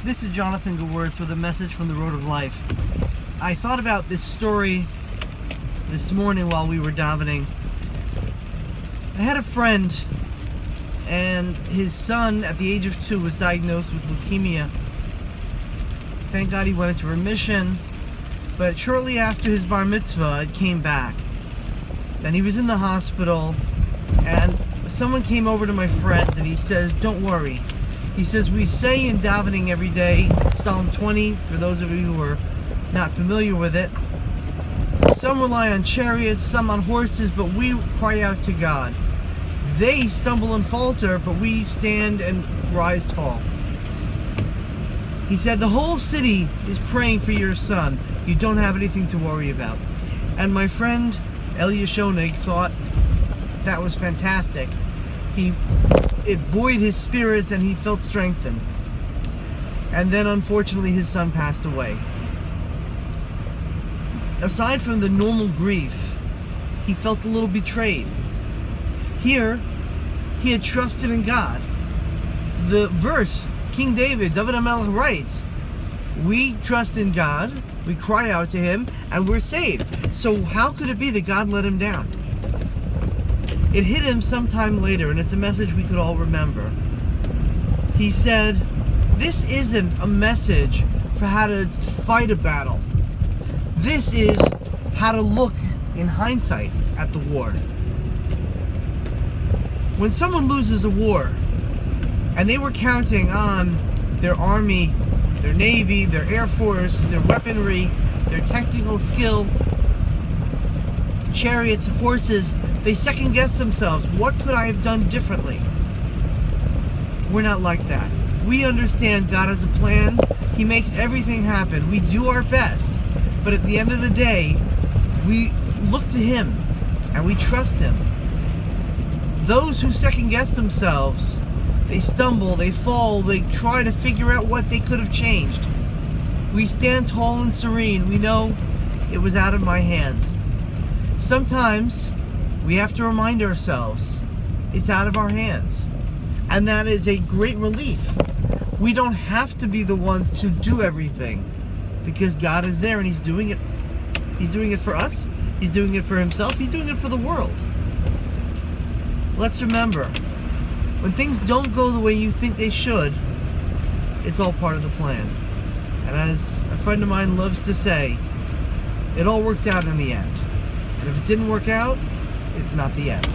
This is Jonathan Gewertz with a message from the Road of Life. I thought about this story this morning while we were davening. I had a friend, and his son at the age of 2 was diagnosed with leukemia. Thank God he went into remission, but shortly after his bar mitzvah, it came back. And he was in the hospital, and someone came over to my friend and he says, "Don't worry." He says, "We say in davening every day, Psalm 20, for those of you who are not familiar with it. Some rely on chariots, some on horses, but we cry out to God. They stumble and falter, but we stand and rise tall." He said, "The whole city is praying for your son. You don't have anything to worry about." And my friend Elia Schoenig thought that was fantastic. It buoyed his spirits and he felt strengthened. And then unfortunately his son passed away. Aside from the normal grief, he felt a little betrayed. Here, he had trusted in God. The verse, King David HaMelech writes, we trust in God, we cry out to him, and we're saved. So how could it be that God let him down? It hit him sometime later, and it's a message we could all remember. He said, "This isn't a message for how to fight a battle. This is how to look in hindsight at the war." When someone loses a war, and they were counting on their army, their navy, their air force, their weaponry, their technical skill, chariots, horses, they second-guess themselves. What could I have done differently? We're not like that. We understand God has a plan. He makes everything happen. We do our best. But at the end of the day, we look to him and we trust him. Those who second-guess themselves, they stumble, they fall, they try to figure out what they could have changed. We stand tall and serene. We know it was out of my hands. Sometimes we have to remind ourselves it's out of our hands. And that is a great relief. We don't have to be the ones to do everything because God is there and he's doing it. He's doing it for us. He's doing it for himself. He's doing it for the world. Let's remember, when things don't go the way you think they should, it's all part of the plan. And as a friend of mine loves to say, it all works out in the end. And if it didn't work out, it's not the end.